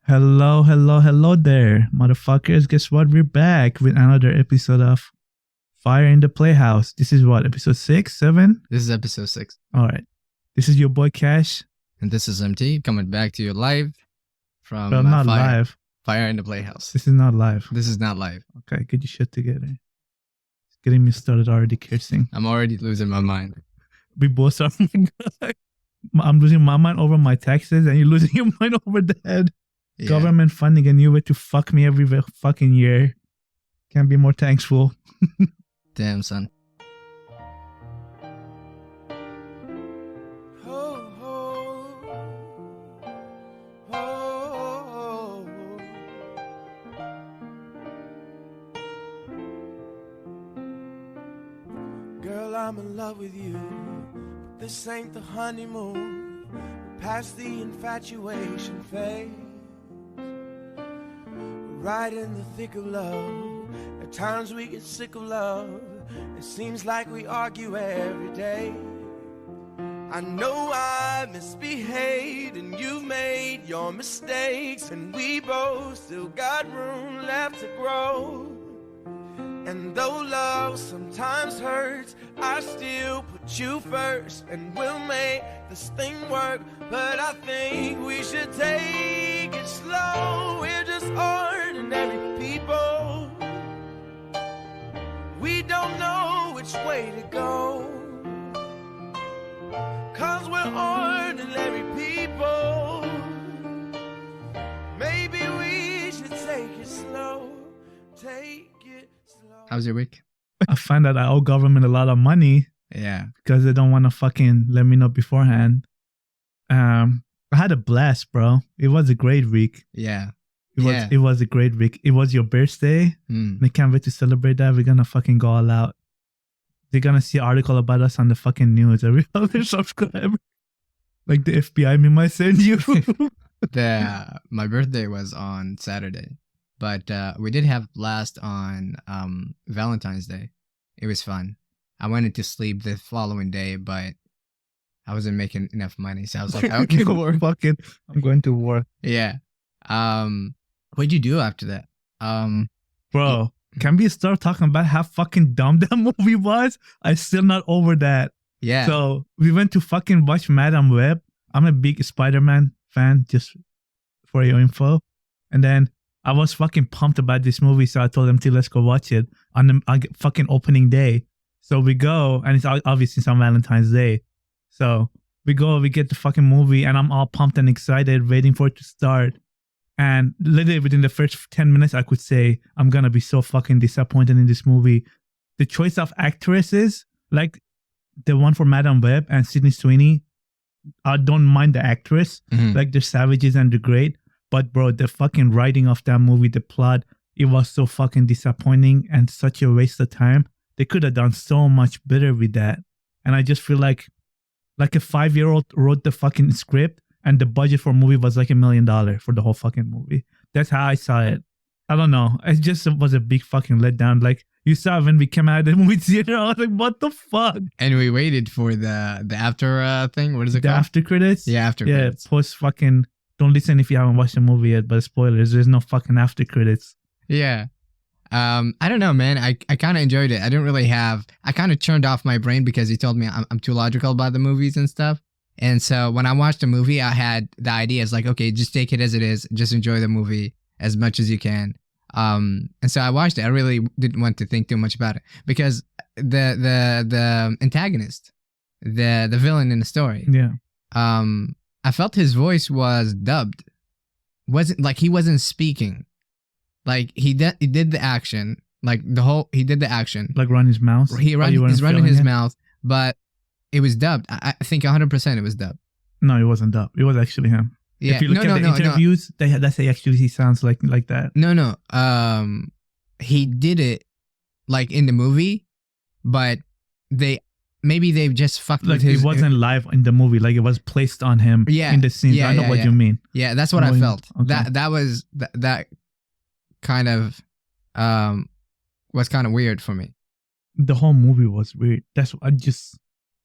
Hello, hello, hello there, motherfuckers. Guess what? We're back with another episode of Fire in the Playhouse. This is what, episode 6, 7? This is episode 6. All right. This is your boy Cash. And this is MT coming back to you live from But not live. Fire in the Playhouse. This is not live. This is not live. Okay, get your shit together. It's getting me started already cursing. I'm already losing my mind. We both are. I'm losing my mind over my taxes and you're losing your mind over that. Yeah. Government funding a new way to fuck me every fucking year. Can't be more thankful. Damn, son. Girl, I'm in love with you. This ain't the honeymoon. We're past the infatuation phase. We're right in the thick of love. At times we get sick of love. It seems like we argue every day. I know I misbehaved and you've made your mistakes, and we both still got room left to grow. And though love sometimes hurts, I still put you first, and we'll make this thing work. But I think we should take it slow. We're just ordinary people. We don't know which way to go, 'cause we're ordinary people. Maybe we should take it slow. Take it slow. How's your week? I find that I owe government a lot of money Yeah. because they don't want to fucking let me know beforehand. I had a blast, bro. It was a great week. Yeah. It was a great week. It was your birthday. I can't wait to celebrate that. We're gonna fucking go all out. They're gonna see an article about us on the fucking news. Every other subscriber, like the FBI might send you. My birthday was on Saturday, but we did have blast on Valentine's Day. It was fun. I went to sleep the following day, but I wasn't making enough money, so I was like, okay, Fucking, I'm going to work. yeah. What'd you do after that? Bro, can we start talking about how fucking dumb that movie was? I'm still not over that. Yeah. So we went to fucking watch Madam Web. I'm a big Spider-Man fan, just for your info. And then I was fucking pumped about this movie, so I told them to let's go watch it on the fucking opening day. So we go, and it's obviously on Valentine's Day. So we go, we get the fucking movie, and I'm all pumped and excited, waiting for it to start. And literally within the first 10 minutes, I could say, I'm going to be so fucking disappointed in this movie. The choice of actresses, like the one for Madam Web and Sydney Sweeney, I don't mind the actress. Like they're savages and they're great. But bro, the fucking writing of that movie, the plot, it was so fucking disappointing and such a waste of time. They could have done so much better with that. And I just feel like a 5-year-old wrote the fucking script and the budget for a movie was like $1 million for the whole fucking movie. That's how I saw it. I don't know. It just was a big fucking letdown. Like you saw when we came out of the movie theater, I was like, what the fuck? And we waited for the after thing. What is it The called? after credits? Yeah, after credits. Post fucking, don't listen if you haven't watched the movie yet, but spoilers, there's no fucking after credits. Yeah. I don't know, man. I kind of enjoyed it. I didn't really have... I kind of turned off my brain because he told me I'm too logical about the movies and stuff. And so when I watched the movie, I had the idea is like, okay, just take it as it is. Just enjoy the movie as much as you can. And so I watched it. I really didn't want to think too much about it because the antagonist, the villain in the story, Yeah. I felt his voice was dubbed. Wasn't like he wasn't speaking. Like he did the action, like he did the action. Like run his mouth. He's running his mouth, but it was dubbed. I think 100% it was dubbed. No, it wasn't dubbed. It was actually him. Yeah. If you look at the interviews, that's actually he sounds like that. No. He did it like in the movie, but maybe they just fucked like with his... It wasn't live in the movie. Like it was placed on him in the scenes. I know what you mean. Yeah, that's what I felt. Okay. That kind of was kind of weird for me. The whole movie was weird. That's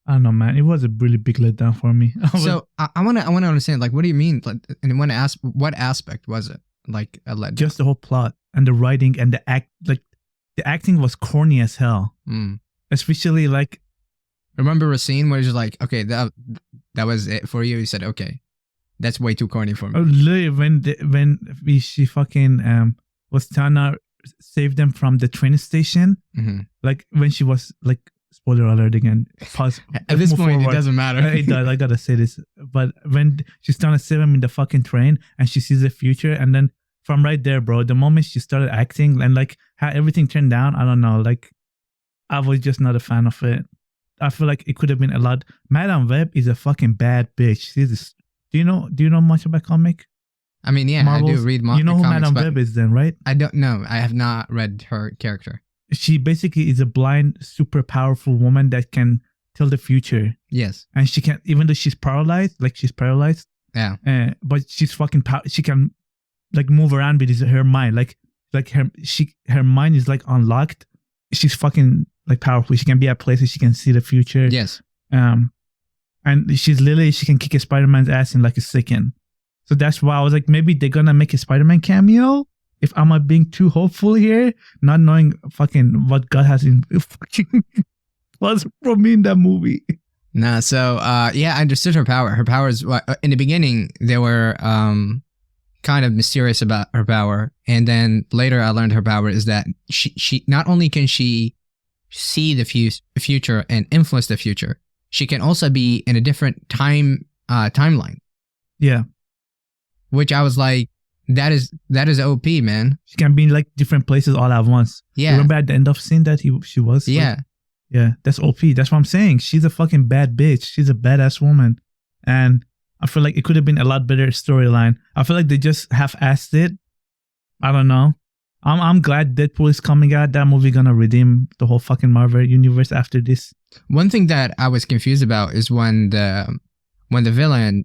I don't know, man. It was a really big letdown for me. So I want to understand, like, what do you mean? Like, and what aspect was it? Like a letdown? just the whole plot and the writing and the act, like the acting was corny as hell. Mm. Especially like Remember a scene where it's just like, okay, that was it for you. You said, okay, that's way too corny for me. literally when she fucking was trying to save them from the train station, Mm-hmm. like when she was like, spoiler alert again. Pause. At this move point, forward. it doesn't matter. It does. I gotta say this, but when she's trying to save him in the fucking train and she sees the future, and then from right there, bro, the moment she started acting and like how everything turned down, I don't know, like I was just not a fan of it. I feel like it could have been a lot. Madame Web is a fucking bad bitch. Do you know much about comic? I mean, yeah, I do read You know who comics, Madame but Web is then, right? I don't know. I have not read her character. She basically is a blind, super powerful woman that can tell the future. Yes. And she can, even though she's paralyzed, Yeah. but she's fucking, she can like move around with her mind. Like her mind is like unlocked. She's fucking like powerful. She can be at places. She can see the future. Yes. And she's literally, she can kick a Spider-Man's ass in like a second. So that's why I was like, maybe they're gonna make a Spider-Man cameo. If I'm being too hopeful here, not knowing fucking what God has in fucking was for me in that movie. Nah, so yeah, I understood her power. Her powers in the beginning they were kind of mysterious about her power, and then later I learned her power is that she not only can she see the future and influence the future, she can also be in a different timeline. Yeah, which I was like, that is OP, man. she can be in like different places all at once. Yeah, Remember at the end of scene that she was? yeah. Like, yeah, that's OP. That's what I'm saying. She's a fucking bad bitch. She's a badass woman. And I feel like it could have been a lot better storyline. I feel like they just half-assed it. I don't know. I'm glad Deadpool is coming out. That movie gonna redeem the whole fucking Marvel universe after this. One thing that I was confused about is when the villain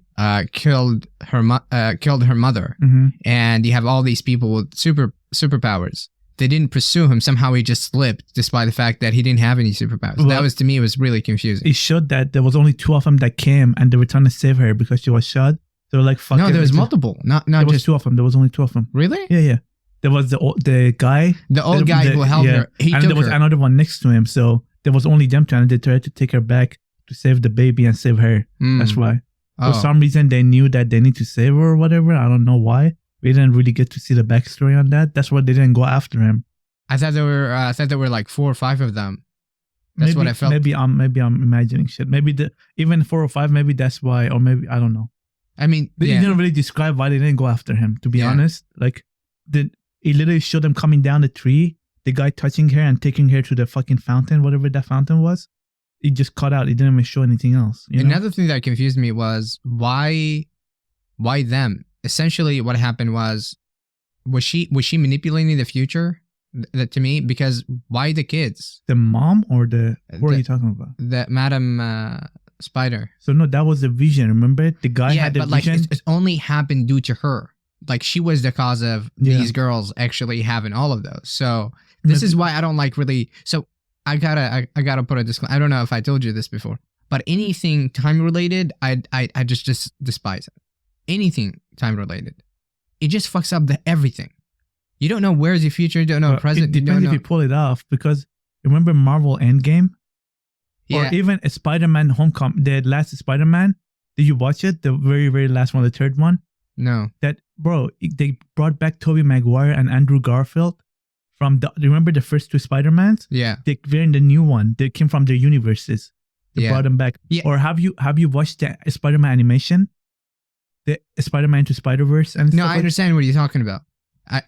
killed her mother, Mm-hmm. and you have all these people with superpowers. They didn't pursue him. Somehow he just slipped, despite the fact that he didn't have any superpowers. Well, that was, to me, it was really confusing. It showed that there was only 2 of them that came and they were trying to save her because she was shot. They were like, fuck No, it, there was let's just- multiple. Not There was just 2 of them. There was only 2 of them. really Yeah. There was the guy. the old guy who held her. He and took there was her. another one next to him. So there was only them two, and they tried to take her back to save the baby and save her. Mm. That's why. Oh. For some reason, they knew that they need to save her or whatever. I don't know why. We didn't really get to see the backstory on that. That's why they didn't go after him. I thought there were like 4 or 5 of them. That's what I felt. Maybe I'm imagining shit. Maybe even 4 or 5. Maybe that's why, or maybe I don't know. I mean, They yeah. didn't really describe why they didn't go after him. To be Yeah. honest, like it literally showed them coming down the tree. The guy touching her and taking her to the fucking fountain, whatever that fountain was. It just cut out. It didn't even show anything else. You know? Another thing that confused me was why them? Essentially, what happened was she manipulating the future? To me, because why the kids? The mom or what are you talking about? The Madam Spider. So no, that was the vision. Remember, the guy Yeah, had the but like vision. it only happened due to her. Like she was the cause of Yeah. these girls actually having all of those. So this is why I don't like really. So I gotta put a disclaimer. I don't know if I told you this before, but anything time related, I just despise it. Anything time related, it just fucks up everything. You don't know where's the future. You don't know But present. It You don't depends know. if you pull it off, because remember Marvel Endgame or Yeah, even a Spider-Man Homecoming, the last Spider-Man. Did you watch it? The very, very last one, the third one. no. That bro, they brought back Tobey Maguire and Andrew Garfield from remember the first 2 Spider-Mans? Yeah, They're in the new one. They came from their universes. They Yeah. brought them back. Yeah. Or have you watched the Spider-Man animation? The Spider-Man to Spider-Verse and no, stuff I understand what you're talking about.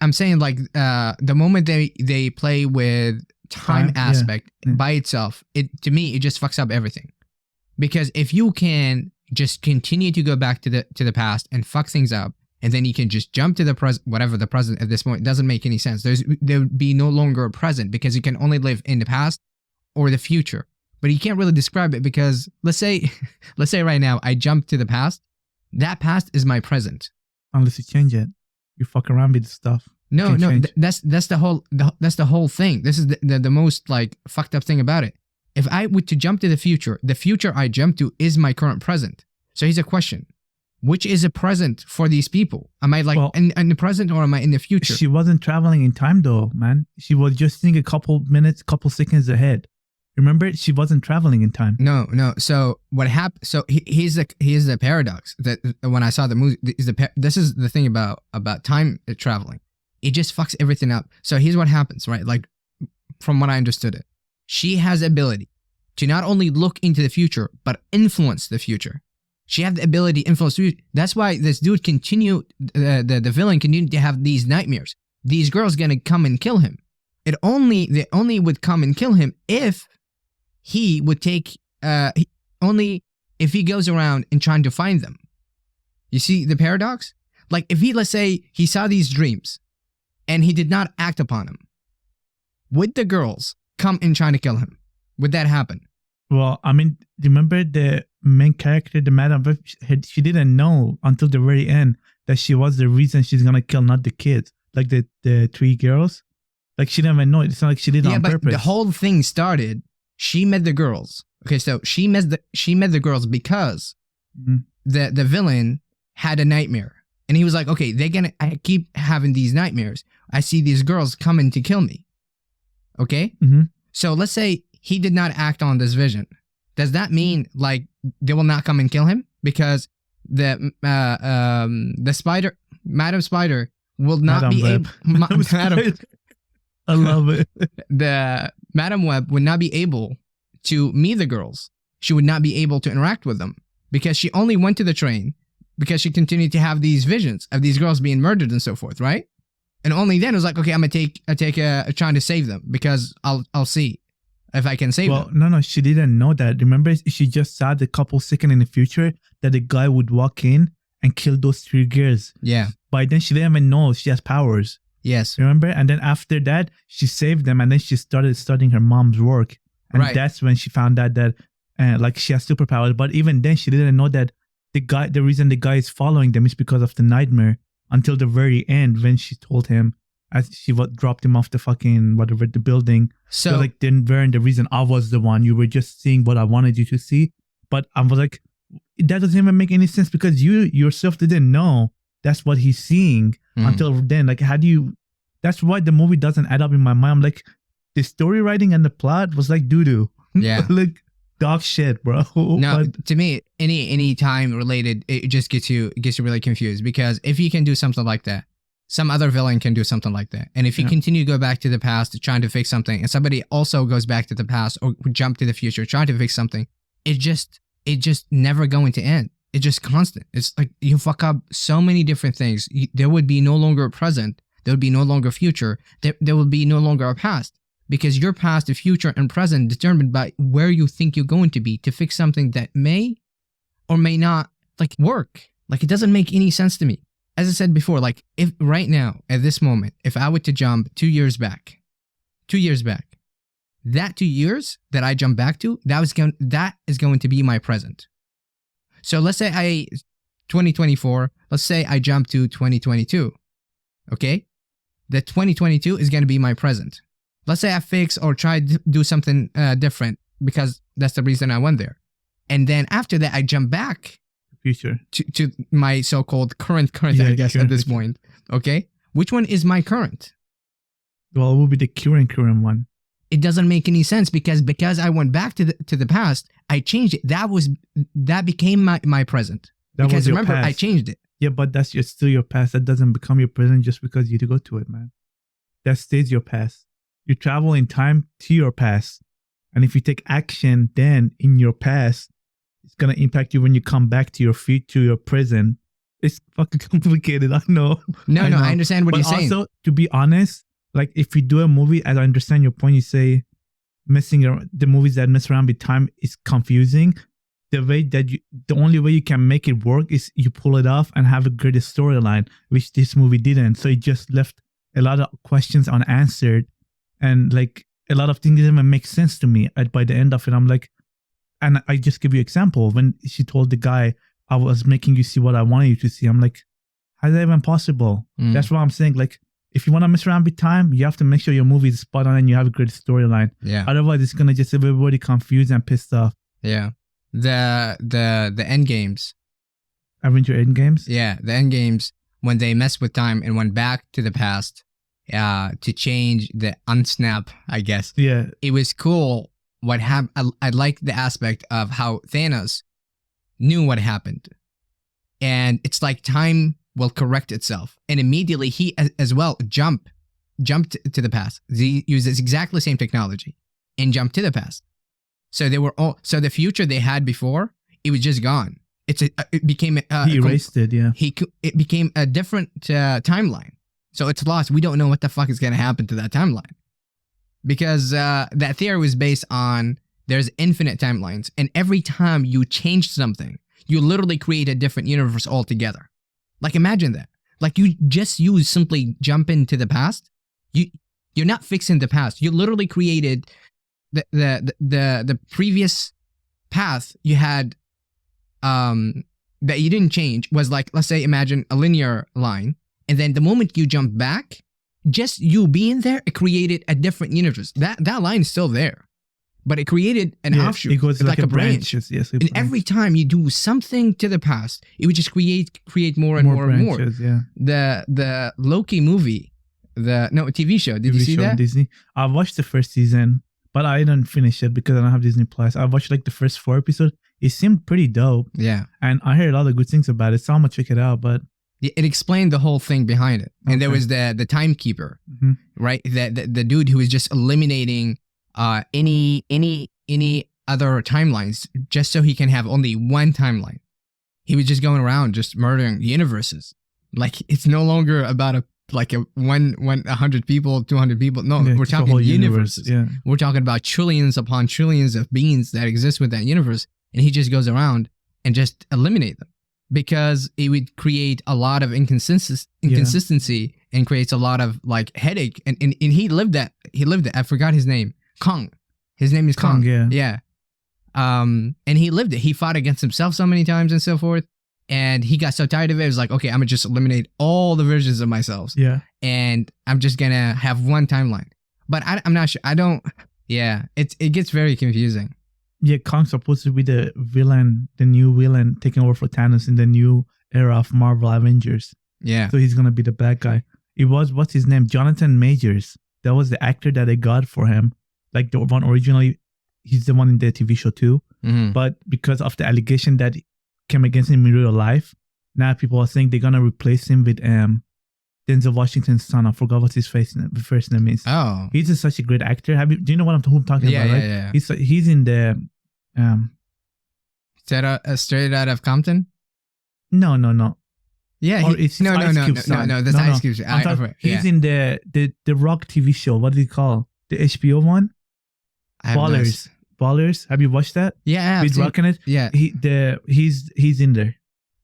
I'm saying like the moment they play with time Time, yeah, aspect yeah. by itself, to me it just fucks up everything. Because if you can just continue to go back to the past and fuck things up, and then you can just jump to the present, whatever the present at this point, it doesn't make any sense. There would be no longer a present because you can only live in the past or the future. But you can't really describe it because let's say right now I jump to the past. That past is my present. Unless you change it. You fuck around with stuff. No, Can no, change. that's the whole thing. This is the most like fucked up thing about it. If I were to jump to the future I jump to is my current present. So here's a question. Which is a present for these people? Am I like in the present or am I in the future? She wasn't traveling in time though, man. She was just seeing a couple minutes, couple seconds ahead. Remember, she wasn't traveling in time. No. So what happened? So here's the paradox that when I saw the movie, this is the thing about time traveling. It just fucks everything up. So here's what happens, right? Like from what I understood it, she has the ability to not only look into the future but influence the future. She had the ability to influence the future. That's why this dude the villain continued to have these nightmares. These girls gonna come and kill him. They only would come and kill him if he would take only if he goes around and trying to find them. You see the paradox? Like if let's say he saw these dreams and he did not act upon them, would the girls come and try to kill him? Would that happen? Well, I mean, remember the main character, the Madame Web, she didn't know until the very end that she was the reason she's gonna kill not the kids, like the three girls. Like she didn't even know it. It's not like she did it on purpose. The whole thing started. She met the girls. Okay, so she met the girls because the villain had a nightmare, and he was like, okay, I keep having these nightmares. I see these girls coming to kill me. Okay, so let's say he did not act on this vision. Does that mean like they will not come and kill him because the spider, Madam Spider, will not be able? I love it. The Madam Web would not be able to meet the girls. She would not be able to interact with them because she only went to the train because she continued to have these visions of these girls being murdered and so forth, right? And only then it was like, okay, I'm gonna take a trying to save them because I'll see if I can save them. Well, no, she didn't know that. Remember, she just saw the couple seconds in the future that the guy would walk in and kill those three girls. Yeah. By then, she didn't even know she has powers. Yes. Remember? And then after that, she saved them and then she started studying her mom's work. And that's when she found out that like she has superpowers. But even then, she didn't know that the reason the guy is following them is because of the nightmare until the very end when she told him as she dropped him off the fucking whatever the building. So like then weren't the reason I was the one. You were just seeing what I wanted you to see. But I was like, that doesn't even make any sense because you yourself didn't know that's what he's seeing until then. Like how do you? That's why the movie doesn't add up in my mind. I'm like, the story writing and the plot was like doo-doo. Yeah. Like dog shit, bro. No, to me, any time related, it just gets you really confused because if you can do something like that, some other villain can do something like that. And if you continue to go back to the past trying to fix something and somebody also goes back to the past or jump to the future trying to fix something, it just never going to end. It's just constant. It's like you fuck up so many different things. There would be no longer a present. There would be no longer a future. There will be no longer a past. Because your past, the future, and present determined by where you think you're going to be to fix something that may or may not like work. Like it doesn't make any sense to me. As I said before, like if right now at this moment, if I were to jump 2 years back, that 2 years that I jump back to, that is going to be my present. So let's say 2024, let's say I jump to 2022. Okay, the 2022 is going to be my present. Let's say I fix or try to do something different because that's the reason I went there. And then after that, I jump back future to my so-called current, I guess, at this point. Okay? Which one is my current? Well, it will be the current one. It doesn't make any sense because I went back to the past, I changed it. That became my present. Because remember, I changed it. Yeah, but that's still your past. That doesn't become your present just because you go to it, man. That stays your past. You travel in time to your past. And if you take action then in your past, it's going to impact you when you come back to your future, your present. It's fucking complicated. I know. No, I understand what you're saying. But also, to be honest, like if you do a movie, as I understand your point, you say the movies that mess around with time is confusing. The only way you can make it work is you pull it off and have a great storyline, which this movie didn't. So it just left a lot of questions unanswered. And like a lot of things didn't even make sense to me. By the end of it, I'm like, and I just give you an example. When she told the guy, I was making you see what I wanted you to see. I'm like, how is that even possible? That's why I'm saying like, if you want to mess around with time, you have to make sure your movie is spot on and you have a great storyline. Yeah. Otherwise, it's gonna just have everybody confused and pissed off. Yeah. The end games. Avenger Endgames. Yeah, the end games, when they messed with time and went back to the past to change the unsnap, I guess. Yeah. It was cool what happened. I like the aspect of how Thanos knew what happened. And it's like time will correct itself. And immediately he as well jumped to the past. He uses exactly the same technology and jumped to the past. So they were all, so the future they had before, it was just gone. It became He erased it, yeah. It became a different timeline. So it's lost. We don't know what the fuck is going to happen to that timeline. Because that theory was based on there's infinite timelines. And every time you change something, you literally create a different universe altogether. Like imagine that. Like you simply jump into the past. You're not fixing the past. You literally created the previous path you had that you didn't change was like, let's say, imagine a linear line. And then the moment you jump back, just you being there, it created a different universe. That line is still there, but it created an offshoot. It goes like a branch. branch. Yes, and every time you do something to the past, it would just create more and more and more. Yeah. The Loki movie, TV show. Did you see that? Disney. I watched the first season, but I didn't finish it because I don't have Disney Plus. I watched like the first 4 episodes. It seemed pretty dope. Yeah. And I heard a lot of good things about it, so I'm gonna check it out. But it explained the whole thing behind it. And there was the timekeeper, right? The dude who was just eliminating any other timelines just so he can have only one timeline. He was just going around just murdering universes. Like it's no longer about a 100 people, 200 people. No, we're talking universes. Yeah. We're talking about trillions upon trillions of beings that exist with that universe. And he just goes around and just eliminate them. Because it would create a lot of inconsistency and creates a lot of like headache. And he lived that. I forgot his name. Kong. His name is Kong. Yeah. And he lived it. He fought against himself so many times and so forth. And he got so tired of it. It was like, okay, I'm gonna just eliminate all the versions of myself. Yeah. And I'm just gonna have one timeline. But I'm not sure. It gets very confusing. Yeah, Kong's supposed to be the villain, the new villain taking over for Thanos in the new era of Marvel Avengers. Yeah. So he's going to be the bad guy. It was, what's his name? Jonathan Majors. That was the actor that they got for him. Like the one originally, he's the one in the TV show too. Mm-hmm. But because of the allegation that came against him in real life, now people are saying they're going to replace him with Denzel Washington's son. I forgot what his first name is. Oh. He's such a great actor. Do you know what I'm talking about, right? Yeah. He's in the... Straight out of Compton? No. Yeah, it's no. That's Ice Cube. He's in the Rock TV show. What do you call the HBO one? Ballers. Have you watched that? Yeah, with Rock in it. Yeah, he's in there.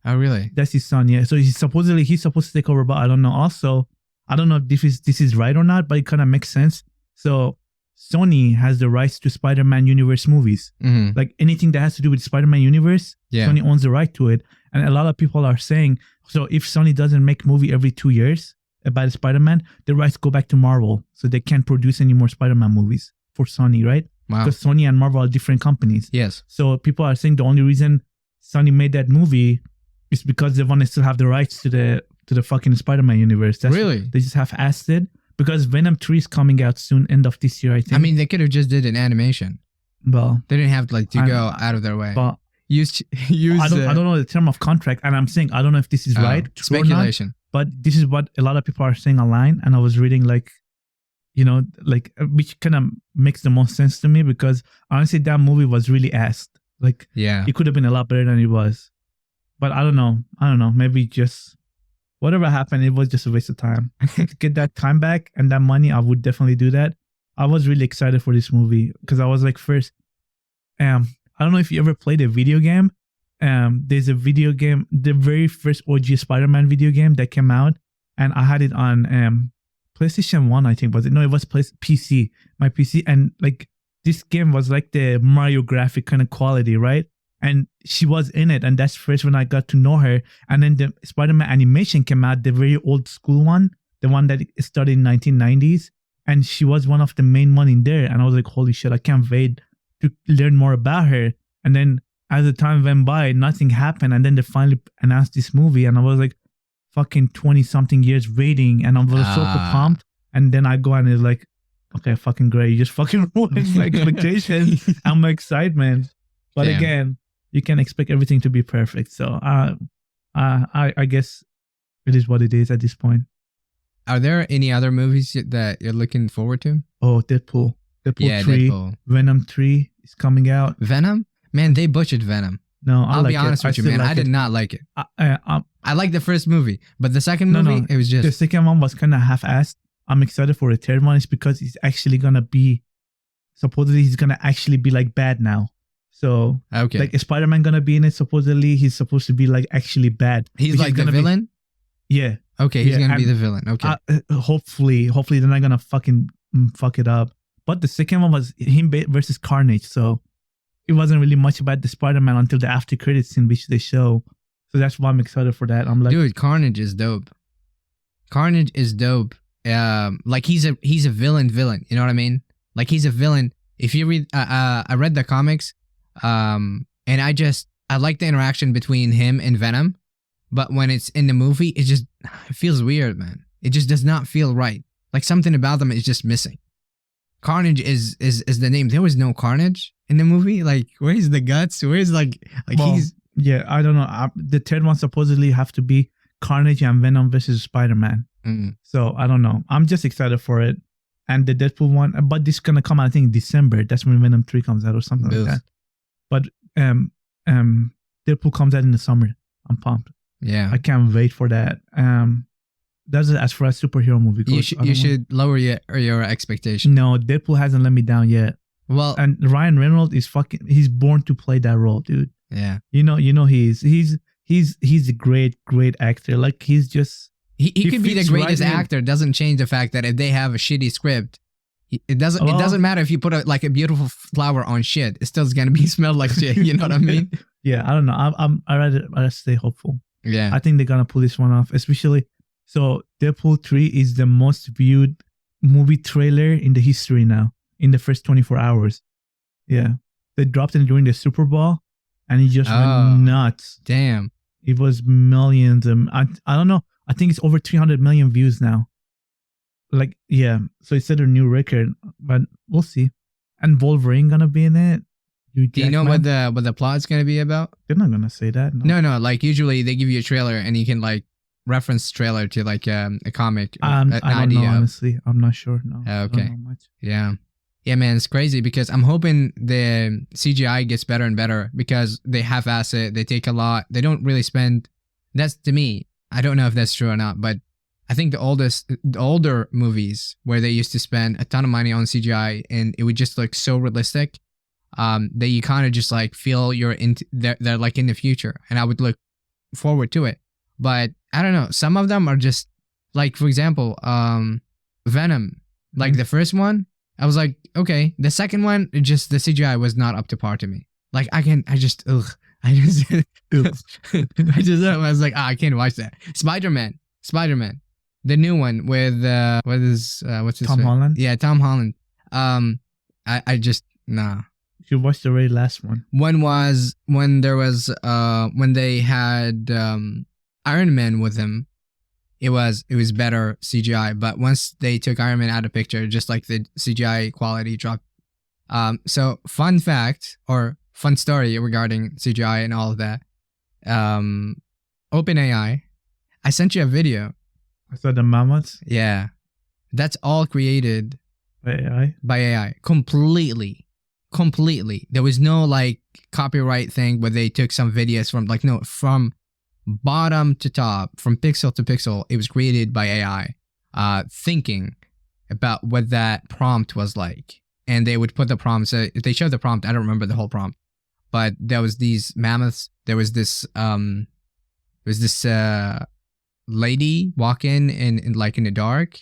Oh, really? That's his son. Yeah. So he's supposed to take over, but I don't know. Also, I don't know if this is right or not, but it kind of makes sense. So Sony has the rights to Spider-Man universe movies. Mm-hmm. Like anything that has to do with Spider-Man universe, Sony owns the right to it. And a lot of people are saying, so if Sony doesn't make movie every 2 years about Spider-Man, the rights go back to Marvel. So they can't produce any more Spider-Man movies for Sony, right? Wow. Because Sony and Marvel are different companies. Yes. So people are saying the only reason Sony made that movie is because they want to still have the rights to the fucking Spider-Man universe. Really? They just have asked it. Because Venom 3 is coming out soon, end of this year, I think. I mean, they could have just did an animation. Well, they didn't have to go out of their way. But use. I don't know the term of contract, and I'm saying I don't know if this is right. Speculation. Not, but this is what a lot of people are saying online, and I was reading which kind of makes the most sense to me because honestly, that movie was really asked. Like, yeah, it could have been a lot better than it was. But I don't know. Maybe just. Whatever happened, it was just a waste of time. To get that time back and that money, I would definitely do that. I was really excited for this movie because I was like, first, I don't know if you ever played a video game. There's a video game, the very first OG Spider-Man video game that came out, and I had it on PlayStation 1, I think, was it? No, it was PC, my PC, and like this game was like the Mario graphic kind of quality, right? And she was in it, and that's first when I got to know her. And then the Spider-Man animation came out, the very old school one the one that started in 1990s, and she was one of the main one in there. And I was like, holy shit, I can't wait to learn more about her. And then as the time went by, nothing happened, and then they finally announced this movie, and I was like, fucking 20 something years waiting, and I was super pumped. And then I go and it's like, okay, fucking great, you just fucking ruined my expectations and my excitement. But Damn. again, you can expect everything to be perfect. So I guess it is what it is at this point. Are there any other movies that you're looking forward to? Oh, Deadpool 3, Deadpool. Venom 3 is coming out. Venom? Man, they butchered Venom. No, I'll be honest with you, man. I did not like it. I liked the first movie, but the second movie, it was just... The second one was kind of half-assed. I'm excited for the third one. It's because it's actually going to be... Supposedly, he's going to actually be like bad now. So, okay. like, is Spider-Man going to be in it? Supposedly, he's supposed to be like actually bad. He's like the villain? Yeah. Okay, he's going to be the villain. Okay. Hopefully they're not going to fucking fuck it up. But the second one was him versus Carnage. So, it wasn't really much about the Spider-Man until the after credits scene, which they show. So that's why I'm excited for that. I'm like, dude, Carnage is dope. Carnage is dope. Like he's a villain. You know what I mean? Like he's a villain. If you read, I read the comics, and I like the interaction between him and Venom, but when it's in the movie, it feels weird, man. It just does not feel right. Like something about them is just missing. Carnage is the name. There was no Carnage in the movie. Like, where's the guts? Where's well, he's... Yeah, I don't know. The third one supposedly have to be Carnage and Venom versus Spider-Man. So, I don't know. I'm just excited for it. And the Deadpool one, but this is going to come out, I think, in December. That's when Venom 3 comes out or something like that. But Deadpool comes out in the summer. I'm pumped. Yeah. I can't wait for that. That's as far as superhero movie goes. You should lower your expectation. No, Deadpool hasn't let me down yet. Well, and Ryan Reynolds is he's born to play that role, dude. Yeah. You know he's a great actor. Like he's just he could be the greatest actor. Doesn't change the fact that if they have a shitty script, it doesn't matter if you put a beautiful flower on shit. It still gonna be smelled like shit. You know what I mean? Yeah, I don't know. I rather stay hopeful. Yeah, I think they're gonna pull this one off. Especially so, Deadpool 3 is the most viewed movie trailer in the history now. In the first 24 hours. Yeah. They dropped it during the Super Bowl and it just went nuts. Damn. It was millions. I don't know. I think it's over 300 million views now. Like, yeah. So it set a new record, but we'll see. And Wolverine gonna be in it. Do you know what the plot's gonna be about? They're not gonna say that. No. Like usually they give you a trailer and you can like reference trailer to like a comic. I don't know, honestly. I'm not sure. No. Okay. I don't know much. Yeah. Yeah, man, it's crazy because I'm hoping the CGI gets better and better because they half-ass it. They take a lot. They don't really spend. That's to me. I don't know if that's true or not, but I think the older movies where they used to spend a ton of money on CGI and it would just look so realistic, that you kind of just like feel they're like in the future, and I would look forward to it. But I don't know. Some of them are just like, for example, Venom, like the first one. I was like, okay. The second one, the CGI was not up to par to me. Like I was like, I can't watch that. Spider-Man, the new one with what's his Tom name? Holland. Yeah, Tom Holland. I just nah. You watched the very last one. When they had Iron Man with him. It was better CGI, but once they took Iron Man out of the picture, just like the CGI quality dropped. So fun fact or fun story regarding CGI and all of that. OpenAI, I sent you a video. I saw the mammoths. Yeah, that's all created by AI. Completely. There was no like copyright thing where they took some videos from bottom to top, from pixel to pixel. It was created by AI, thinking about what that prompt was like, and they would put the prompt. So if they showed the prompt, I don't remember the whole prompt, but there was these mammoths. There was this lady walking in like in the dark,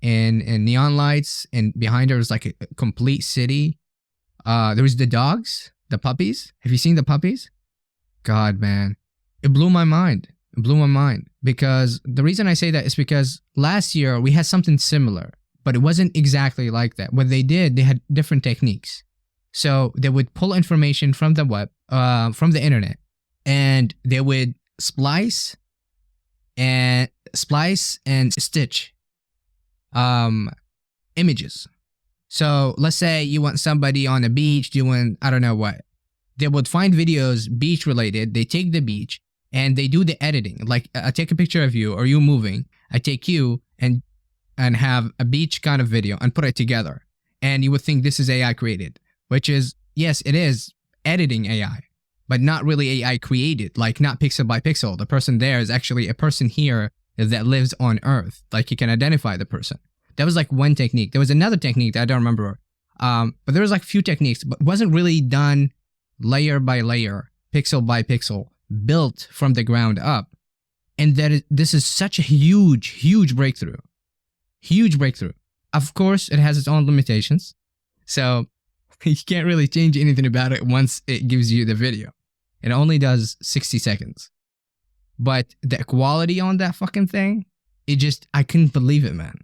and neon lights, and behind her was like a complete city. There was the dogs, the puppies. Have you seen the puppies? God, man. It blew my mind. It blew my mind, because the reason I say that is because last year we had something similar, but it wasn't exactly like that. What they did, they had different techniques. So they would pull information from the web, from the internet, and they would splice and stitch images. So let's say you want somebody on a beach doing I don't know what. They would find videos beach related. They take the beach and they do the editing. Like I take a picture of you or you moving. I take you and have a beach kind of video and put it together. And you would think this is AI created, which is, yes, it is editing AI, but not really AI created, like not pixel by pixel. The person there is actually a person here that lives on Earth. Like you can identify the person. That was like one technique. There was another technique that I don't remember. But there was like few techniques, but it wasn't really done layer by layer, pixel by pixel, built from the ground up. And this is such a huge breakthrough. Huge breakthrough. Of course, it has its own limitations. So you can't really change anything about it once it gives you the video. It only does 60 seconds. But the quality on that fucking thing, I couldn't believe it, man.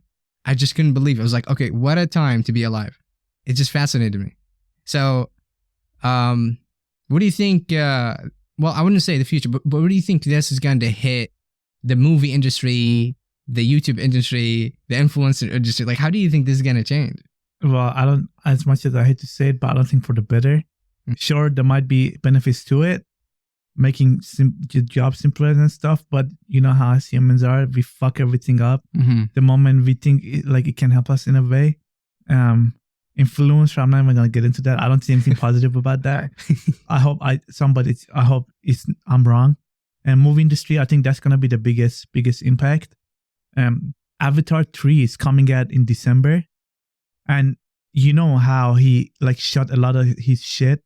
I just couldn't believe it. I was like, okay, what a time to be alive. It just fascinated me. So, what do you think, well, I wouldn't say the future, but what do you think this is going to hit the movie industry, the YouTube industry, the influencer industry? Like, how do you think this is going to change? Well, I don't, as much as I hate to say it, but I don't think for the better. Sure, there might be benefits to it, making your job simpler and stuff, but you know how us humans are, we fuck everything up. The moment we think it can help us in a way. Influencer, I'm not even gonna get into that. I don't see anything positive about that. I hope I'm wrong. And movie industry, I think that's gonna be the biggest impact. Avatar 3 is coming out in December, and you know how he shot a lot of his shit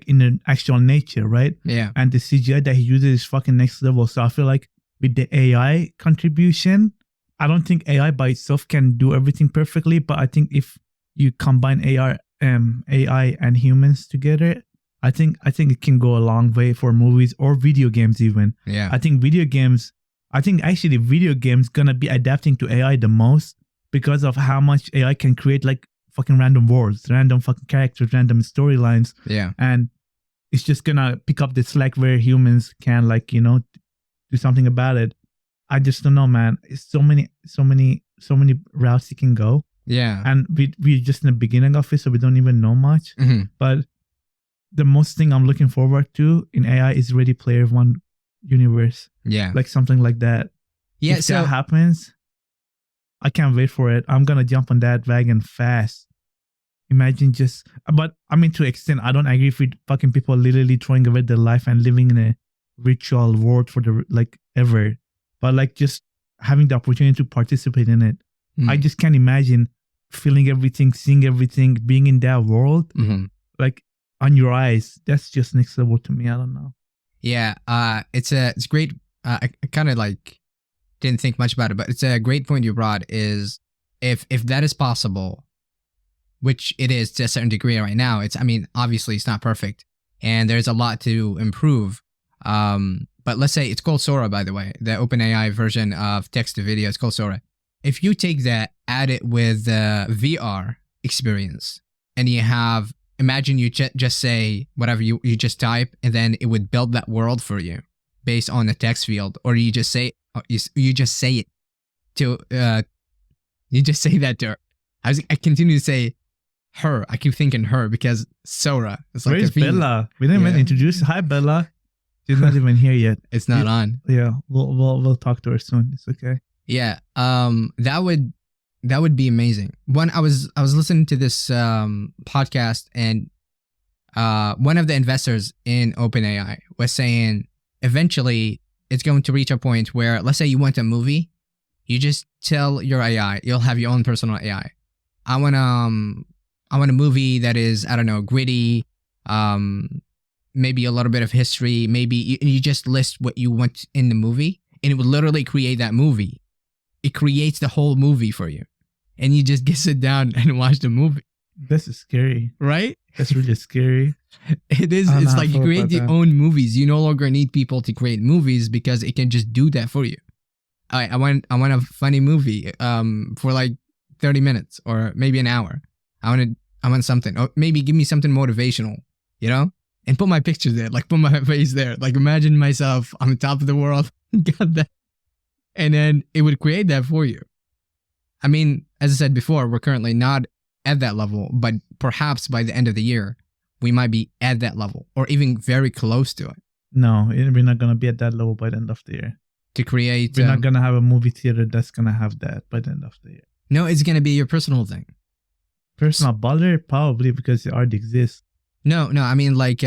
in the actual nature, right? Yeah. And the CGI that he uses is fucking next level. So I feel like with the AI contribution, I don't think AI by itself can do everything perfectly, but I think if you combine AI and humans together, I think it can go a long way for movies or video games even. Yeah. I think video games gonna be adapting to AI the most because of how much AI can create fucking random worlds, random fucking characters, random storylines. Yeah. And it's just gonna pick up the slack where humans can do something about it. I just don't know, man. It's so many routes you can go. Yeah. And we're just in the beginning of it, so we don't even know much. But the most thing I'm looking forward to in AI is Ready Player One universe. Yeah. Something like that. Yeah. If that happens, I can't wait for it. I'm gonna jump on that wagon fast. Imagine but I mean, to an extent, I don't agree with fucking people literally throwing away their life and living in a virtual world for ever. But just having the opportunity to participate in it. I just can't imagine feeling everything, seeing everything, being in that world, on your eyes. That's just next level to me. I don't know. Yeah, it's great. I kind of didn't think much about it, but it's a great point you brought. Is if that is possible, which it is to a certain degree right now. Obviously it's not perfect, and there's a lot to improve. But let's say it's called Sora, by the way, the OpenAI version of text to video. It's called Sora. If you take that, add it with the VR experience, and imagine you just say whatever you just type, and then it would build that world for you based on the text field, or you just say it to you just say that to her. I continue to say her. I keep thinking her because Sora is Where's Bella? We didn't even introduce. Hi, Bella. She's not even here yet. It's not on. Yeah, we'll talk to her soon. It's okay. Yeah, that would be amazing. I was listening to this podcast, and one of the investors in OpenAI was saying eventually it's going to reach a point where, let's say you want a movie, you just tell your AI, you'll have your own personal AI. I want a movie that is, I don't know, gritty, maybe a little bit of history, maybe you just list what you want in the movie, and it would literally create that movie. It creates the whole movie for you, and you just get sit down and watch the movie. This is scary. right? That's really scary. It is. I don't know It's how like I you feel create about your that. own movies. You no longer need people to create movies because it can just do that for you. I want a funny movie for like 30 minutes or maybe an hour. I want something. Or maybe give me something motivational, you know? And put my picture there, like put my face there. Like imagine myself on the top of the world, got that. And then it would create that for you. I mean, as I said before, we're currently not at that level, but perhaps by the end of the year, we might be at that level or even very close to it No, we're not gonna be at that level by the end of the year. to create. We're not gonna have a movie theater that's gonna have that by the end of the year. No, it's going to be your personal thing. Personal baller, probably because it already exists. No, I mean like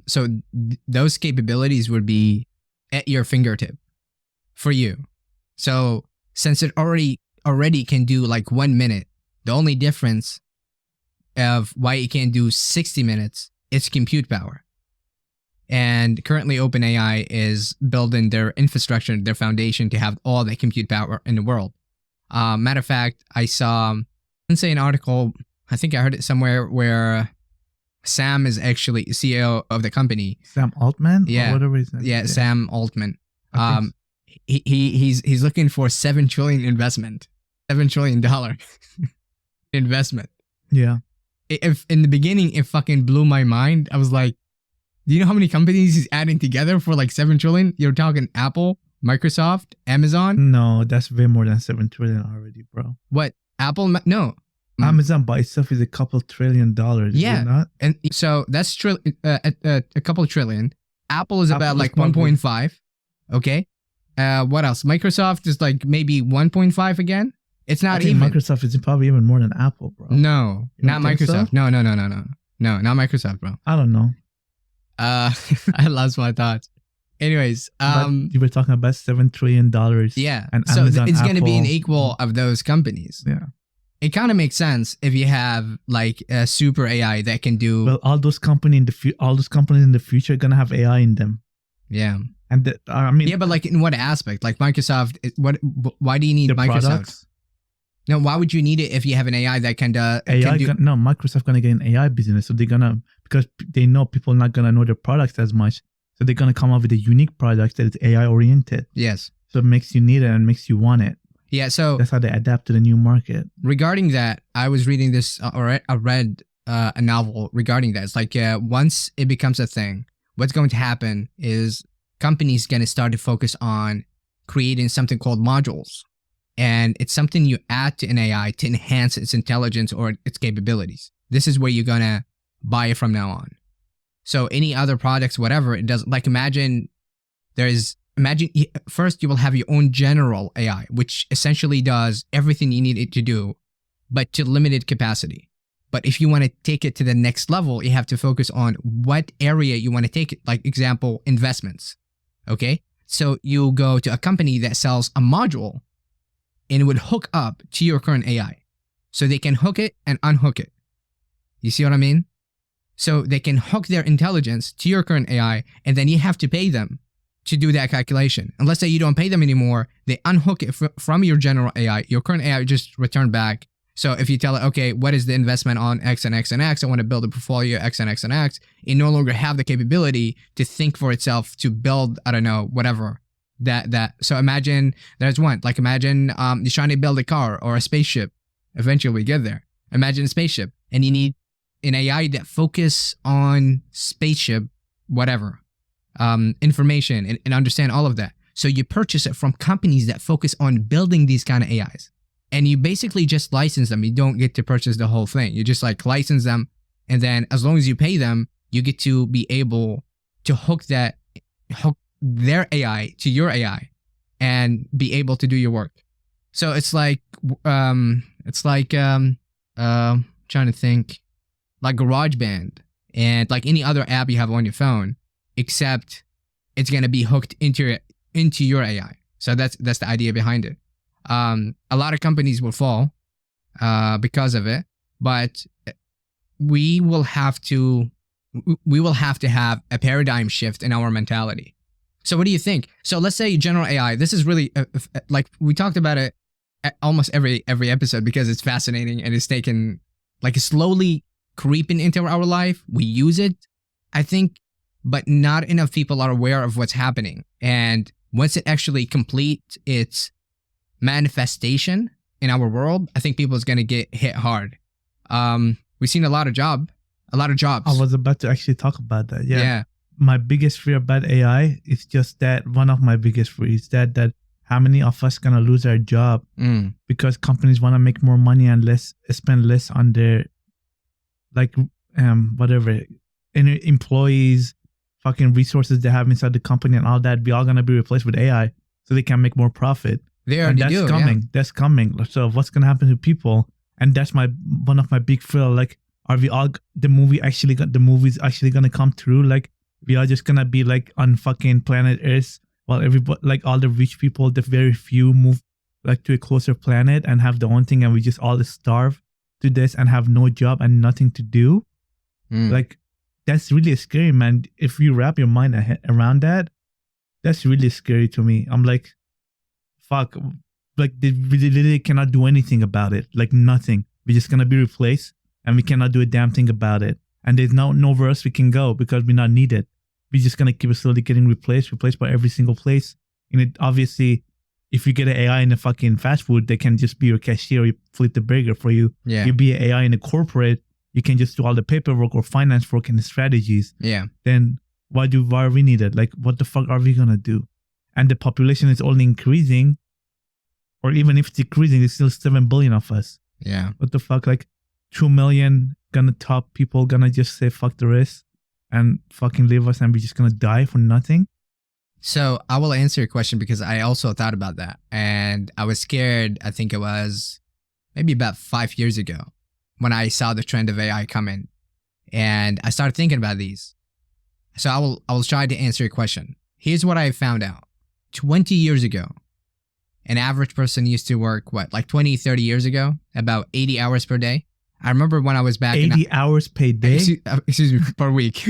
so those capabilities would be at your fingertip for you. So since it already can do like 1 minute, the only difference of why it can't do 60 minutes is compute power. And currently OpenAI is building their infrastructure, their foundation to have all that compute power in the world. Matter of fact, I saw, let's say an article, I think I heard it somewhere where Sam is actually CEO of the company. Sam Altman? Yeah. Or whatever his name Yeah, is. Sam Altman. I think He's looking for $7 trillion investment. $7 trillion investment. Yeah. If in the beginning it fucking blew my mind, I was like, do you know how many companies he's adding together for like 7 trillion? You're talking Apple, Microsoft, Amazon. No, that's way more than 7 trillion already, bro. What? Apple? No. Amazon by itself is a couple $1 trillion. Is it Yeah. not? And so that's a couple of trillion. Apple is about Apple is like probably- 1.5. Okay. What else? Microsoft is like maybe 1.5 again. It's I not think even. Microsoft is probably even more than Apple, bro. No, You not don't think so? Microsoft. No, not Microsoft, bro. I don't know. I lost my thoughts. Anyways, But you were talking about $7 trillion. yeah. and So Amazon, it's going to be an Apple. equal of those companies. Yeah. It kind of makes sense if you have like a super AI that can do. Well, all those companies in the future are gonna have AI in them. Yeah. And I mean, Yeah, but like in what aspect? Like Microsoft, why do you need the Microsoft? products. No, why would you need it if you have an AI that can do? No, Microsoft gonna get an AI business, so they're gonna, because they know people are not gonna know their products as much, so they're gonna come up with a unique product that is AI oriented. Yes. So it makes you need it and makes you want it. Yeah. So That's how they adapt to the new market. regarding that, I was reading this, or I read a novel regarding that. It's like once it becomes a thing, what's going to happen is companies going to start to focus on creating something called modules. And it's something you add to an AI to enhance its intelligence or its capabilities. This is where you're going to buy it from now on. So any other products, whatever, it does, like imagine first you will have your own general AI, which essentially does everything you need it to do, but to limited capacity. But if you want to take it to the next level, you have to focus on what area you want to take it. Like example, investments. Okay. So you'll go to a company that sells a module and it would hook up to your current AI. So they can hook it and unhook it. You see what I mean? So they can hook their intelligence to your current AI, and then you have to pay them to do that calculation. And let's say you don't pay them anymore, they unhook it from your general AI. Your current AI just return back. So if you tell it, okay, what is the investment on X and X and X? I want to build a portfolio X and X and X. It no longer have the capability to think for itself, to build, I don't know, whatever. So imagine there's one. Like imagine you're trying to build a car or a spaceship. Eventually we get there. Imagine a spaceship, and you need an AI that focus on spaceship, whatever, information and understand all of that. So you purchase it from companies that focus on building these kind of AIs. And you basically just license them. You don't get to purchase the whole thing. You just like license them. And then as long as you pay them, you get to be able to hook their AI to your AI and be able to do your work. So it's like, trying to think, like GarageBand and like any other app you have on your phone, except it's going to be hooked into your AI. So that's the idea behind it. A lot of companies will fall because of it, but we will have to have a paradigm shift in our mentality. So what do you think? So let's say general AI. This is really like we talked about it at almost every episode because it's fascinating and it's taken Like it's slowly creeping into our life. We use it, I think, but not enough people are aware of what's happening. And once it actually completes its manifestation in our world, I think people is going to get hit hard. We've seen a lot of jobs. I was about to actually talk about that. Yeah. My biggest fear about AI is just that one of my biggest fears that how many of us gonna lose our job because companies want to make more money and spend less on their whatever employees, fucking resources they have inside the company and all that. Be all gonna be replaced with AI so they can make more profit. They already and that's do. coming. Yeah. That's coming. So what's gonna happen to people? And that's one of my big fear. Like, are we all the movie's actually gonna come through? Like, we are just gonna be like on fucking planet Earth while everybody, like all the rich people, the very few move like to a closer planet and have their own thing, and we just all starve to this and have no job and nothing to do. Like, that's really scary, man. If you wrap your mind around that, that's really scary to me. I'm like, fuck, like we literally cannot do anything about it. Like nothing. We're just gonna be replaced, and we cannot do a damn thing about it. And there's nowhere else we can go because we're not needed. We're just gonna keep slowly getting replaced by every single place. And it obviously, if you get an AI in a fucking fast food, they can just be your cashier, you flip the burger for you. Yeah. You be an AI in a corporate, you can just do all the paperwork or finance work and the strategies. Yeah. Then why are we needed? Like, what the fuck are we gonna do? And the population is only increasing, or even if it's decreasing, it's still 7 billion of us. Yeah. What the fuck? Like 2 million top people gonna just say fuck the rest and fucking leave us, and we're just gonna die for nothing. So I will answer your question because I also thought about that, and I was scared. I think it was maybe about 5 years ago when I saw the trend of AI coming, and I started thinking about these. So I will try to answer your question. Here's what I found out. 20 years ago, an average person used to work, like 20, 30 years ago, about 80 hours per day. I remember when I was back 80 hours per day? Excuse me, per week.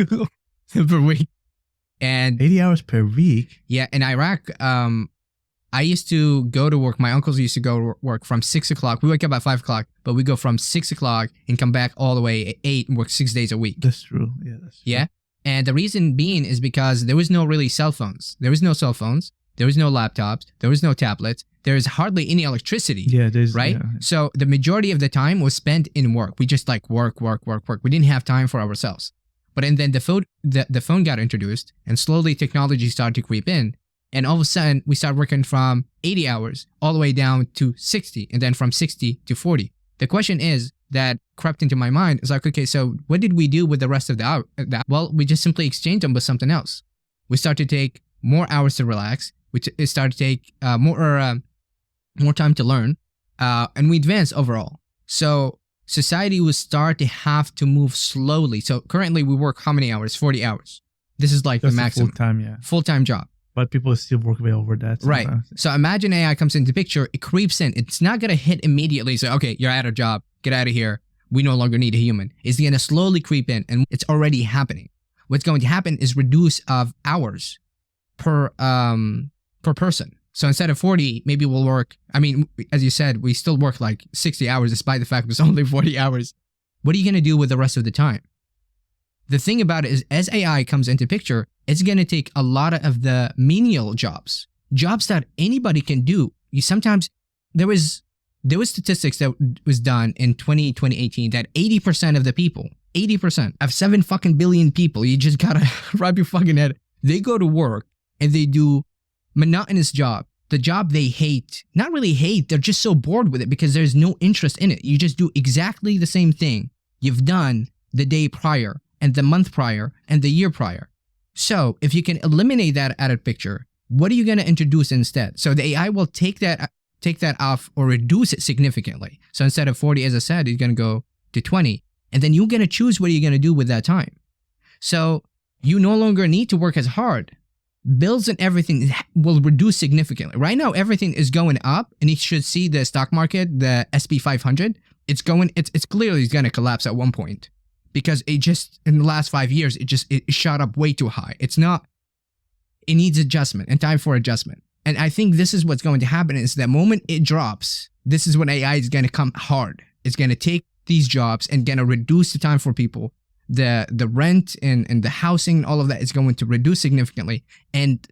Per week. And 80 hours per week? Yeah, in Iraq, I used to go to work. My uncles used to go to work from 6 o'clock. We wake up at 5 o'clock, but we go from 6 o'clock and come back all the way at 8 and work 6 days a week. That's true. Yeah, that's true. Yeah. And the reason being is because there was no really cell phones. There was no cell phones. There was no laptops. There was no tablets. There is hardly any electricity. Yeah, there's right. Yeah. So the majority of the time was spent in work. We just like work. We didn't have time for ourselves. But and then the phone got introduced, and slowly technology started to creep in, and all of a sudden we started working from 80 hours all the way down to 60, and then from 60 to 40. The question is that crept into my mind is like, okay, so what did we do with the rest of the hour? Well, we just simply exchanged them with something else. We started to take more hours to relax. We started to take more time to learn, and we advanced overall. So society will start to have to move slowly. So currently we work how many hours? 40 hours. This is like That's the maximum. Full-time, yeah. Full-time job. But people still work way over that. Right. Sometimes. So imagine AI comes into the picture, it creeps in. It's not going to hit immediately. So, okay, you're out of job. Get out of here. We no longer need a human. It's going to slowly creep in, and it's already happening. What's going to happen is reduce of hours per person. So instead of 40, maybe we'll work, I mean, as you said, we still work like 60 hours despite the fact it's only 40 hours. What are you going to do with the rest of the time? The thing about it is, as AI comes into picture, it's going to take a lot of the menial jobs that anybody can do. Sometimes there was statistics that was done in 2018 that 80% of the people, 80% of 7 fucking billion people, you just gotta wrap your fucking head, they go to work and they do monotonous job, the job they hate. Not really hate, they're just so bored with it because there's no interest in it. You just do exactly the same thing you've done the day prior and the month prior and the year prior. So if you can eliminate that out of picture, what are you going to introduce instead? So the AI will take that off or reduce it significantly. So instead of 40, as I said, it's going to go to 20. And then you're going to choose what you're going to do with that time. So you no longer need to work as hard. Bills and everything will reduce significantly. Right now, everything is going up, and you should see the stock market, the SP 500. It's clearly going to collapse at one point because it just, in the last 5 years, it shot up way too high. It needs adjustment and time for adjustment. And I think this is what's going to happen is the moment it drops, this is when AI is going to come hard. It's going to take these jobs and gonna reduce the time for people. The rent and the housing, all of that is going to reduce significantly. And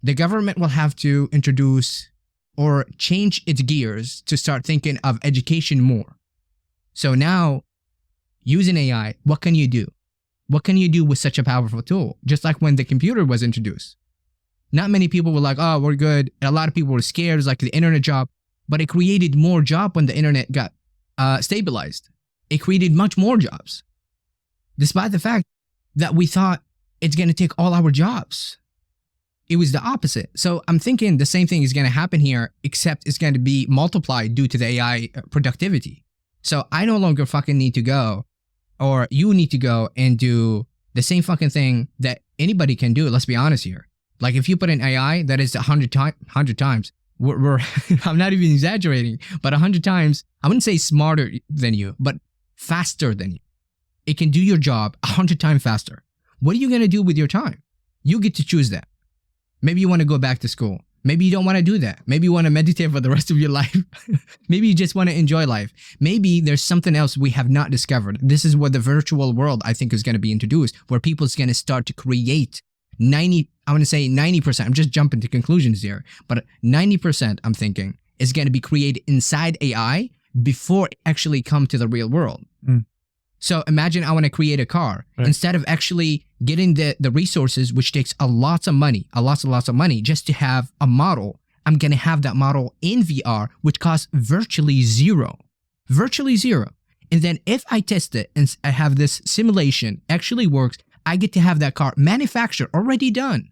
the government will have to introduce or change its gears to start thinking of education more. So now, using AI, what can you do? What can you do with such a powerful tool? Just like when the computer was introduced. Not many people were like, oh, we're good. And a lot of people were scared. It's like the internet job. But it created more jobs when the internet got stabilized. It created much more jobs. Despite the fact that we thought it's going to take all our jobs. It was the opposite. So I'm thinking the same thing is going to happen here, except it's going to be multiplied due to the AI productivity. So I no longer fucking need to go, or you need to go and do the same fucking thing that anybody can do. Let's be honest here. Like if you put in AI, that is 100 times. We're I'm not even exaggerating, but 100 times, I wouldn't say smarter than you, but faster than you. It can do your job 100 times faster. What are you going to do with your time? You get to choose that. Maybe you want to go back to school. Maybe you don't want to do that. Maybe you want to meditate for the rest of your life. Maybe you just want to enjoy life. Maybe there's something else we have not discovered. This is where the virtual world, I think, is going to be introduced, where people's going to start to create 90%. I'm just jumping to conclusions here, but 90%, I'm thinking, is going to be created inside AI before it actually come to the real world. So imagine I want to create a car. Right. Instead of actually getting the resources, which takes lots of money just to have a model, I'm going to have that model in VR, which costs virtually zero. And then if I test it and I have this simulation actually works, I get to have that car manufactured, already done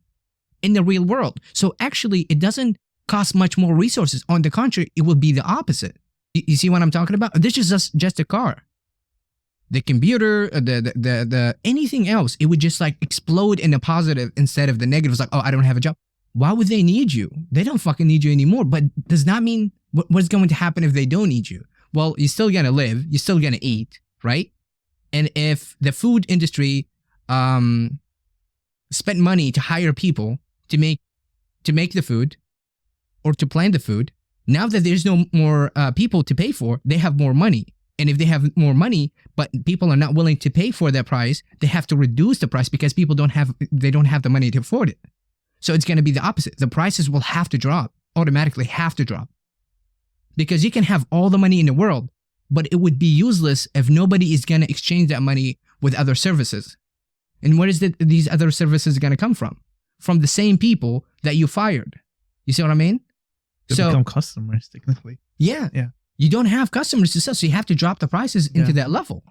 in the real world. So actually it doesn't cost much more resources. On the contrary, it will be the opposite. You see what I'm talking about? This is just a car. The computer, the anything else, it would just like explode in the positive instead of the negative. It's like, oh, I don't have a job. Why would they need you? They don't fucking need you anymore. But does not mean what's going to happen if they don't need you? Well, you're still going to live. You're still going to eat, right? And if the food industry spent money to hire people to make the food or to plant the food, now that there's no more people to pay for, they have more money. And if they have more money, but people are not willing to pay for that price, they have to reduce the price because people don't have the money to afford it. So it's going to be the opposite. The prices will have to drop, automatically have to drop. Because you can have all the money in the world, but it would be useless if nobody is going to exchange that money with other services. And where is these other services going to come from? From the same people that you fired. You see what I mean? They become customers, technically. Yeah. You don't have customers to sell, so you have to drop the prices into that level.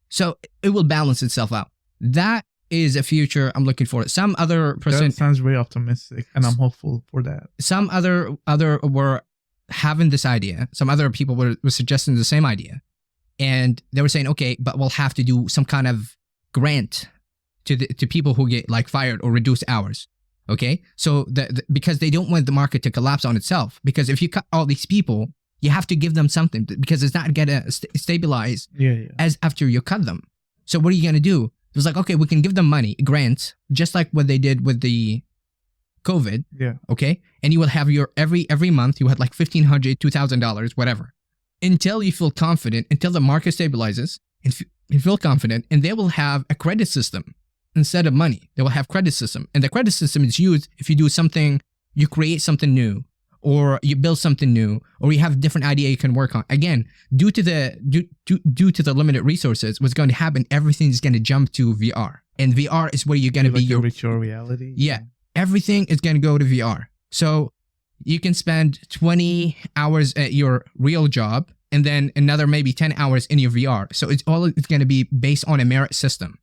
So it will balance itself out. That is a future I'm looking for. Some other person... That sounds very optimistic, and I'm hopeful for that. Some other were having this idea. Some other people were suggesting the same idea. And they were saying, okay, but we'll have to do some kind of grant to people who get like fired or reduced hours. Okay? So because they don't want the market to collapse on itself. Because if you cut all these people, you have to give them something because it's not going to stabilize as after you cut them. So what are you going to do? It was like, okay, we can give them money, grants, just like what they did with the COVID. Yeah. Okay. And you will have your every month, you had like $1,500, $2,000, whatever, until you feel confident, until the market stabilizes and you feel confident, and they will have a credit system instead of money. They will have credit system, and the credit system is used if you do something, you create something new, or you build something new, or you have a different idea you can work on. Again, due to the limited resources, what's going to happen, everything is going to jump to VR. And VR is where you're going to be your virtual reality. Yeah. Everything is going to go to VR. So you can spend 20 hours at your real job and then another maybe 10 hours in your VR. So it's going to be based on a merit system.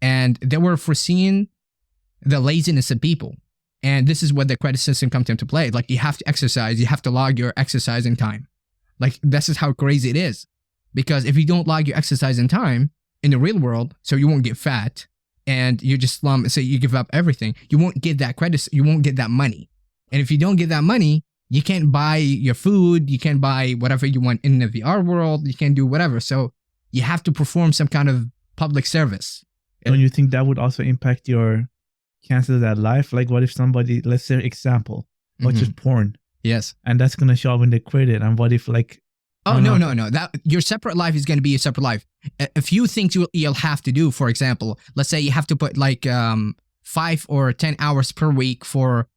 And they were foreseeing the laziness of people. And this is where the credit system comes into play. Like, you have to exercise, you have to log your exercising time. Like, this is how crazy it is. Because if you don't log your exercising time in the real world, so you won't get fat, and you just slump, say you give up everything, you won't get that credit, you won't get that money. And if you don't get that money, you can't buy your food, you can't buy whatever you want in the VR world, you can't do whatever. So you have to perform some kind of public service. Don't you think that would also impact your chances at life? Like, what if somebody, let's say example, watches porn? Yes. And that's going to show up in the credit. And what if like Oh no. That your separate life is going to be your separate life. A few things you'll have to do. For example, let's say you have to put like 5 or 10 hours per week for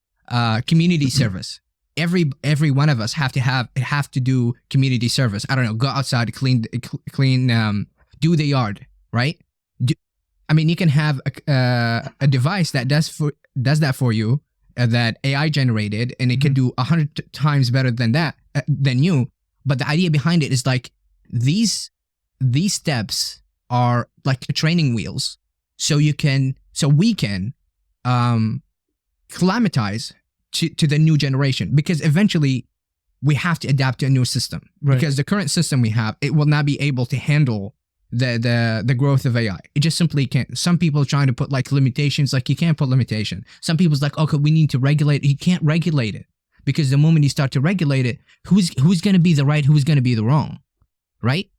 community service. Every one of us have to do community service. I don't know, go outside, clean, do the yard, right? You can have a device that does that for you, that AI generated, and it can do 100 times better than you. But the idea behind it is like these steps are like training wheels, so we can climatize to the new generation, because eventually we have to adapt to a new system. Right. Because the current system we have, it will not be able to handle the growth of AI. It just simply can't. Some people are trying to put like limitations, like you can't put limitation. Some people's like, okay, we need to regulate it. You can't regulate it, because the moment you start to regulate it, who's going to be the right, who's going to be the wrong, right?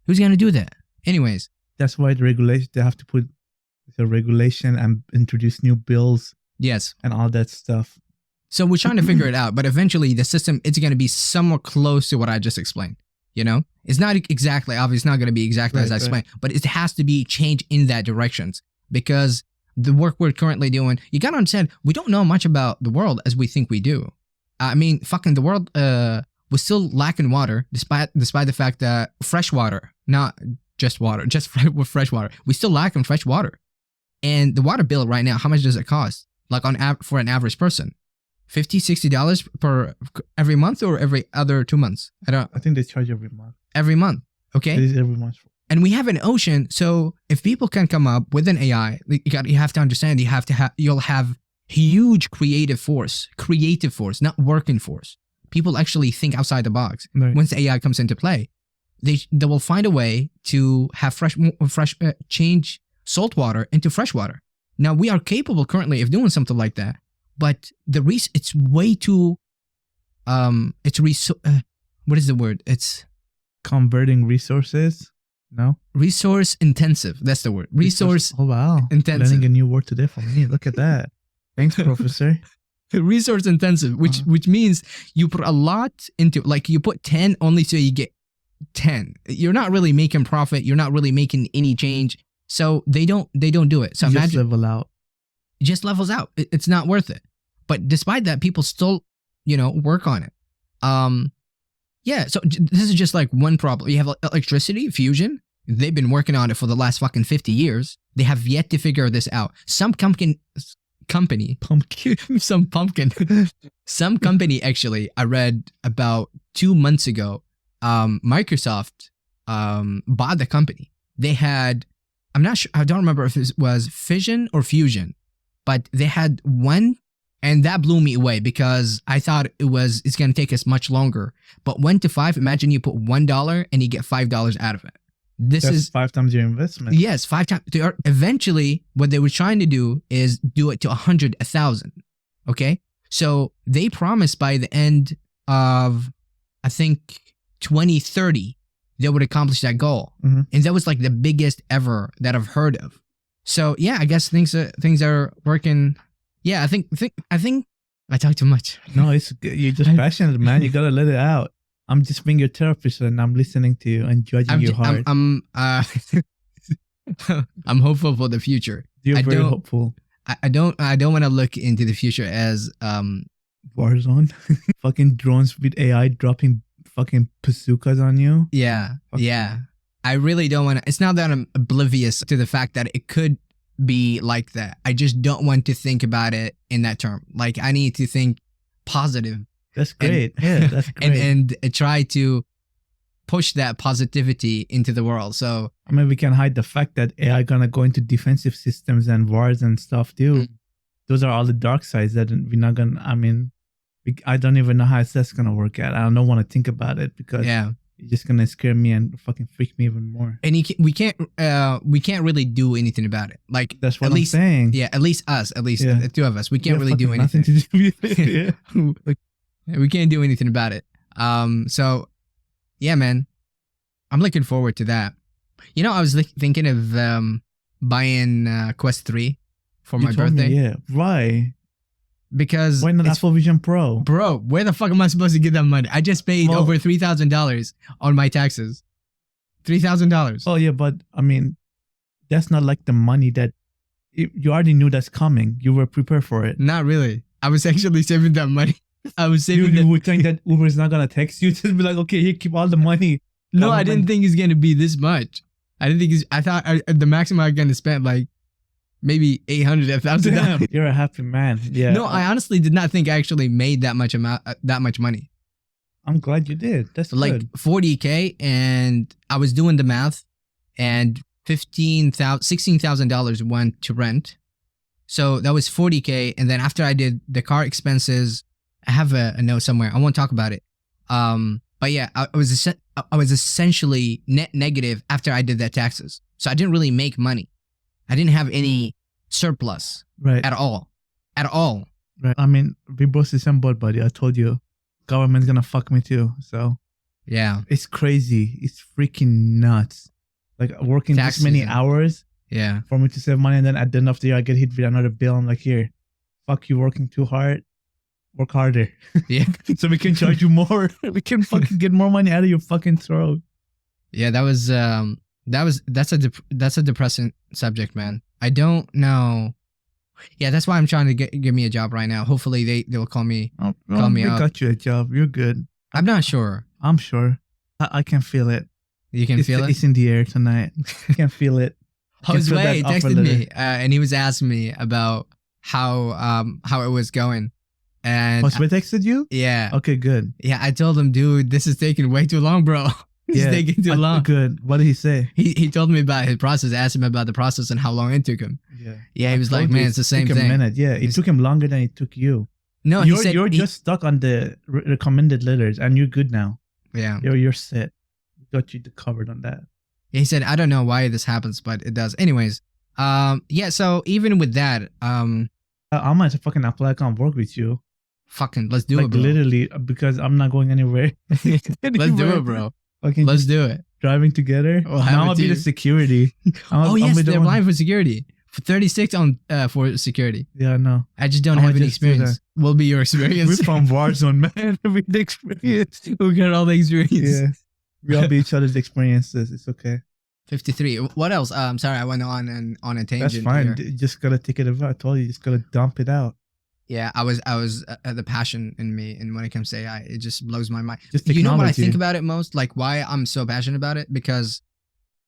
Who's going to do that? Anyways. That's why they have to put the regulation and introduce new bills. Yes. And all that stuff. So we're trying to figure it out, but eventually the system, it's going to be somewhat close to what I just explained. You know, it's not exactly, obviously it's not going to be exactly as I explained, but it has to be changed in that directions, because the work we're currently doing, you got to understand, we don't know much about the world as we think we do. Fucking the world, we're still lacking water, despite the fact that fresh water, not just water, with fresh water, we still lack in fresh water. And the water bill right now, how much does it cost? Like for an average person? $50, $60 per every month, or every other 2 months? I think they charge every month. Every month, okay? It is every month. And we have an ocean, so if people can come up with an AI, you have to understand, you'll have huge creative force, not working force. People actually think outside the box. Right. Once the AI comes into play, they will find a way to have change salt water into fresh water. Now we are capable currently of doing something like that. But it's way too, what is the word? It's converting resources. No, resource intensive. That's the word. Resource. Oh wow, intensive. Learning a new word today for me. Look at that. Thanks, professor. Resource intensive, which means you put a lot into, like you put 10 only so you get 10. You're not really making profit. You're not really making any change. So they don't do it. So just level out. It just levels out. It's not worth it. But despite that, people still, work on it. So this is just like one problem. You have electricity, fusion. They've been working on it for the last fucking 50 years. They have yet to figure this out. Some company, actually, I read about 2 months ago, Microsoft bought the company. They had, I'm not sure, I don't remember if it was fission or fusion, but they had one, and that blew me away because I thought it's going to take us much longer. But 1 to 5, imagine you put $1 and you get $5 out of it. That's 5 times your investment. Yes, 5 times. Eventually, what they were trying to do is do it to 100, 1,000. Okay? So they promised by the end of, I think, 2030, they would accomplish that goal. Mm-hmm. And that was like the biggest ever that I've heard of. So yeah, I guess things are working. Yeah, I think I talk too much. No, it's good. You're just passionate, man. You gotta let it out. I'm just being your therapist, and I'm listening to you and judging you hard. I'm hopeful for the future. You're very hopeful. I don't want to look into the future as Warzone, fucking drones with AI dropping fucking bazookas on you. Yeah, yeah. I really don't want to. It's not that I'm oblivious to the fact that it could be like that. I just don't want to think about it in that term. Like, I need to think positive. That's great. That's great. And try to push that positivity into the world. So I mean, we can hide the fact that AI gonna go into defensive systems and wars and stuff too. Mm-hmm. Those are all the dark sides that we're not gonna. I mean, I don't even know how that's gonna work out. I don't want to think about it because it's just gonna scare me and fucking freak me even more. And we can't really do anything about it. Like, that's what I'm saying. Yeah, at least the two of us, we can't really do anything. Nothing to do with it. Like, we can't do anything about it. So yeah, man, I'm looking forward to that. I was thinking of buying Quest 3 for my birthday. Yeah, why? Because Why not it's- Apple Vision Pro? bro, where the fuck am I supposed to get that money? I just paid Well- over $3,000 on my taxes. $3,000. Oh yeah, but I mean, that's not like the money that you already knew that's coming. You were prepared for it. Not really. I was actually saving that money. I was You, saving you that. would think that Uber is not gonna text you. Just be like, okay, here, keep all the money. No, I didn't government- think it's gonna be this much. I didn't think it's. I thought the maximum I'm gonna spend like maybe $800, $1,000. Damn, you're a happy man. Yeah. No, I honestly did not think I actually made that much money. I'm glad you did. That's Like good. 40K, and I was doing the math, and $16,000 went to rent. So that was 40K, and then after I did the car expenses, I have a note somewhere. I won't talk about it. But yeah, I was essentially net negative after I did that taxes. So I didn't really make money. I didn't have any surplus Right. at all. At all. Right. I mean, we both the same boat, buddy. I told you, government's gonna fuck me too. So Yeah. it's crazy. It's freaking nuts. Like working Tax this many season. hours Yeah. for me to save money, and then at the end of the year, I get hit with another bill. I'm like, here, fuck you, working too hard. Work harder, Yeah. so we can charge you more. We can fucking get more money out of your fucking throat. Yeah, that's a depressing subject, man. I don't know. Yeah, that's why I'm trying to give me a job right now. Hopefully they'll call me. Oh, Call me we up. got you a job. You're good. I'm not sure. I'm sure. I can feel it. You can feel it. It's in the air tonight. I can feel it. I can feel Jose that offer texted me, letter. and he was asking me about how it was going, and Josue texted you? yeah, Okay, good. yeah. I told him, dude, this is taking way too long, bro. It's Yeah, taking too long. Good. What did he say? He told me about his process. Asked him about the process and how long it took him. Yeah. Yeah, he was I like, told man, you, it's the same took a thing. minute. Yeah, it It's- took him longer than it took you. No, he said You're he- just stuck on the recommended letters, and you're good now. yeah. You're set. Got you covered on that. He said, I don't know why this happens, but it does. Anyways, yeah. So even with that, I'm gonna fucking apply. I can't work with you. fucking let's do Like it, bro. literally, because I'm not going anywhere. Let's do it, bro. Fucking Let's just do it. driving together. We'll have now a I'll be team. the security. Oh I'll yes, be the they're one- applying for security. For 36 on for security. Yeah, no. I just don't I'ma have any just do experience. Will be your experience. We're from Warzone, man. We the experience. we got all the experience. Yeah. We all be each other's experiences. It's okay. 53. What else? Sorry, I went on a tangent. That's fine. here. You just gotta take it out. I told you, just gotta dump it out. Yeah, I was the passion in me, and when it comes to AI, it just blows my mind. Just You know what I technology. think about it most? Like why I'm so passionate about it? Because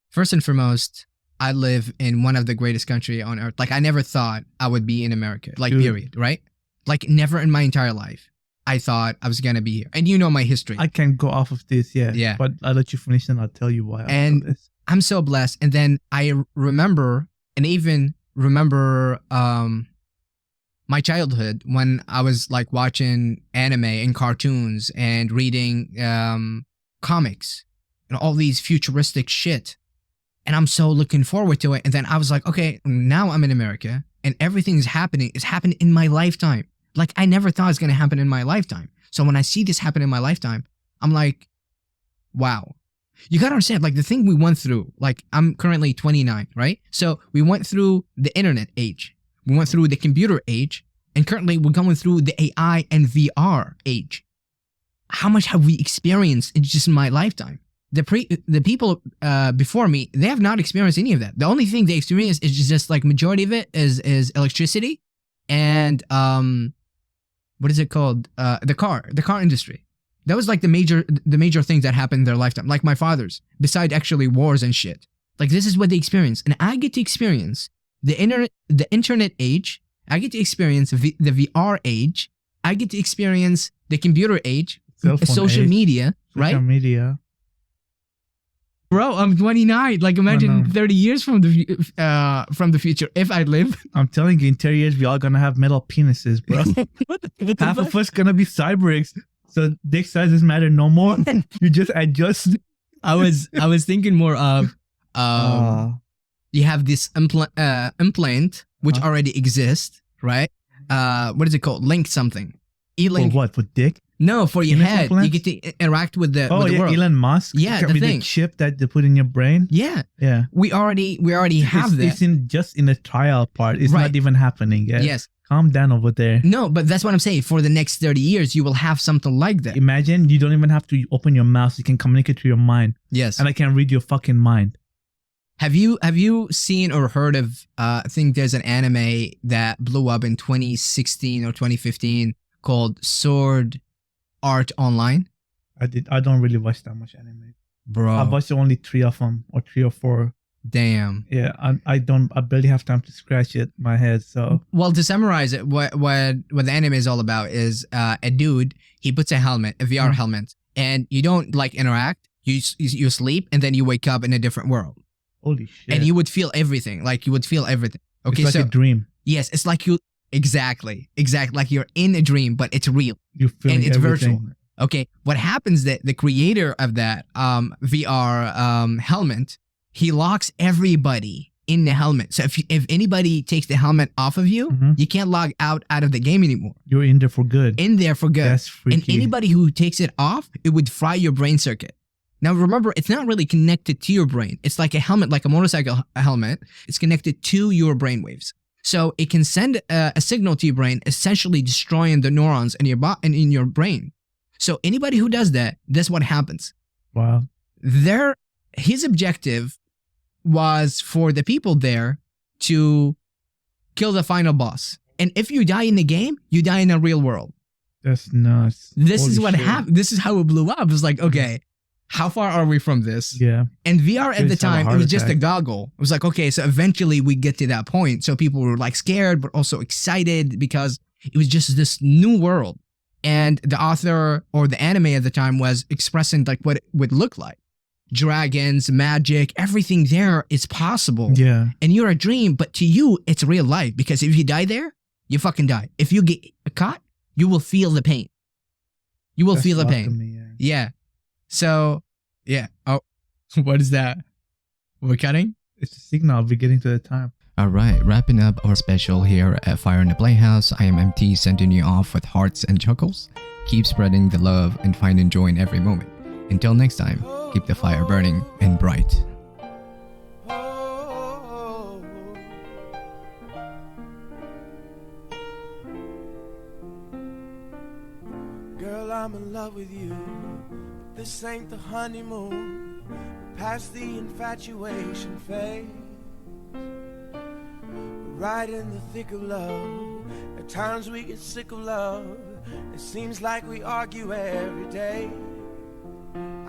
first and foremost, I live in one of the greatest country on earth. Like I never thought I would be in America. Like Dude. period, right? Like never in my entire life I thought I was gonna be here. And you know my history. I can go off of this, yeah. Yeah. But I'll let you finish and I'll tell you why. And- after this. I'm so blessed. And then I remember my childhood when I was like watching anime and cartoons and reading comics and all these futuristic shit. And I'm so looking forward to it. And then I was like, okay, now I'm in America and everything's happening. It's happened in my lifetime. Like I never thought it's going to happen in my lifetime. So when I see this happen in my lifetime, I'm like, wow. You gotta understand, like the thing we went through, like I'm currently 29, right? So we went through the internet age, we went through the computer age, and currently we're going through the AI and VR age. How much have we experienced in just my lifetime? The people before me, they have not experienced any of that. The only thing they experience is just like majority of it is electricity and what is it called? The car industry. That was like the major things that happened in their lifetime. Like my father's, beside actually wars and shit. Like this is what they experience, and I get to experience the internet age. I get to experience the VR age. I get to experience the computer age, Cell phone social age, media, right? social media. Bro, I'm 29. Like imagine know. 30 years from the future if I live. I'm telling you, in 10 years, we all gonna have metal penises, bro. Half of us gonna be cyborgs. So dick sizes matter no more. You just adjust. I was thinking more of you have this implant which already exists, right? What is it called? Link something. For E-Link. what? For dick? No, for your Penis head. implants? You get to interact with the Oh with the yeah, world. Elon Musk. Yeah, With the thing. chip that they put in your brain. Yeah, Yeah. we already have it's, that. It's just in the trial part. It's Right. not even happening yet. Yes. Calm down over there. No, but that's what I'm saying. For the next 30 years, you will have something like that. Imagine you don't even have to open your mouth. You can communicate to your mind. Yes. And I can read your fucking mind. Have you seen or heard of? I think there's an anime that blew up in 2016 or 2015 called Sword Art Online. I don't really watch that much anime. Bro, I've watched only 3 of them or 3 or 4. damn. Yeah, I barely have time to scratch it my head. So Well, to summarize it, what the anime is all about is a dude. He puts a helmet, a VR helmet, and you don't like interact. You sleep, and then you wake up in a different world, holy shit! and you would feel everything. Like you would feel everything. Okay, it's like so a dream. yes, it's like you exactly like you're in a dream, but it's real. You feel and it's everything. virtual. Okay, what happens that the creator of that VR helmet, he locks everybody in the helmet. So if anybody takes the helmet off of you, you can't log out of the game anymore. You're in there for good. In there for good. That's freaky. And anybody who takes it off, it would fry your brain circuit. Now remember, it's not really connected to your brain. It's like a helmet, like a motorcycle helmet. It's connected to your brain waves. So it can send a signal to your brain, essentially destroying the neurons in your brain. So anybody who does that, that's what happens. Wow. His objective was for the people there to kill the final boss. And if you die in the game, you die in the real world. That's nuts. This Holy is what shit. happened. This is how it blew up. It was like, okay, how far are we from this? Yeah. And VR at the Just have a time, it heart was just a attack. goggle. It was like, okay, so eventually we get to that point. So people were like scared, but also excited because it was just this new world. And the author or the anime at the time was expressing like what it would look like. Dragons, magic, everything there is possible. Yeah. And you're a dream, but to you, it's real life. Because if you die there, you fucking die. If you get caught, you will feel the pain. You will That's feel the wild pain. to me, yeah. Yeah. So, yeah. Oh, what is that? We're cutting? It's a signal. We're getting to the time. Alright, wrapping up our special here at Fire in the Playhouse. I am MT, sending you off with hearts and chuckles. Keep spreading the love and finding joy in every moment. Until next time, keep the fire burning and bright. Oh, girl, I'm in love with you. This ain't the honeymoon. We're past the infatuation phase. We're right in the thick of love. At times we get sick of love. It seems like we argue every day.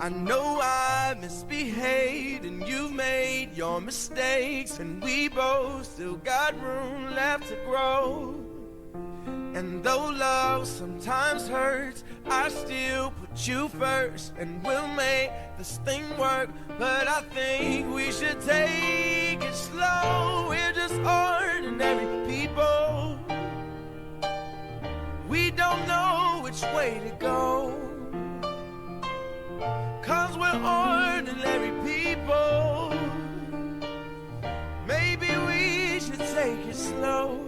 I know I misbehaved and you've made your mistakes, and we both still got room left to grow. And though love sometimes hurts, I still put you first, and we'll make this thing work. But I think we should take it slow. We're just ordinary people. We don't know which way to go, 'cause we're ordinary people. Maybe we should take it slow.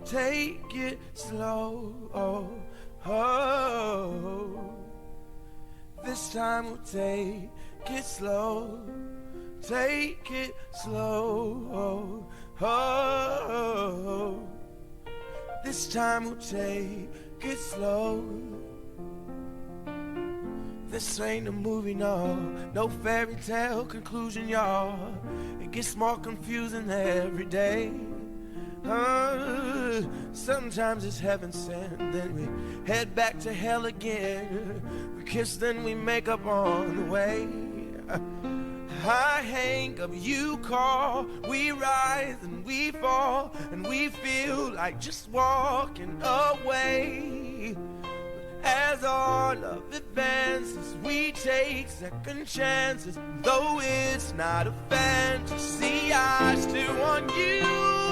Take it slow. Oh, oh. This time we'll take it slow. Take it slow. Oh, oh. This time we'll take it slow. This ain't a movie, no fairy tale conclusion, y'all. It gets more confusing every day. Sometimes it's heaven sent, then we head back to hell again. We kiss, then we make up on the way. I hang up, you call, we rise and we fall, and we feel like just walking away. As our love advances, we take second chances. Though it's not a fantasy, I still want you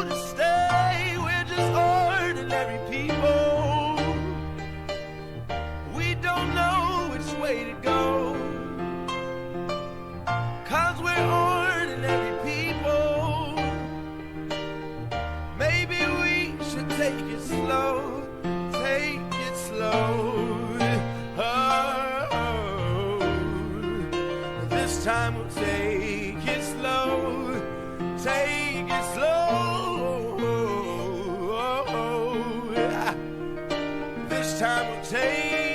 to stay. We're just ordinary people. We don't know which way to go, 'cause we're ordinary people. Maybe we should take it slow. Take it slow. Oh, this time we'll take it slow. Take it slow. Oh, time will take.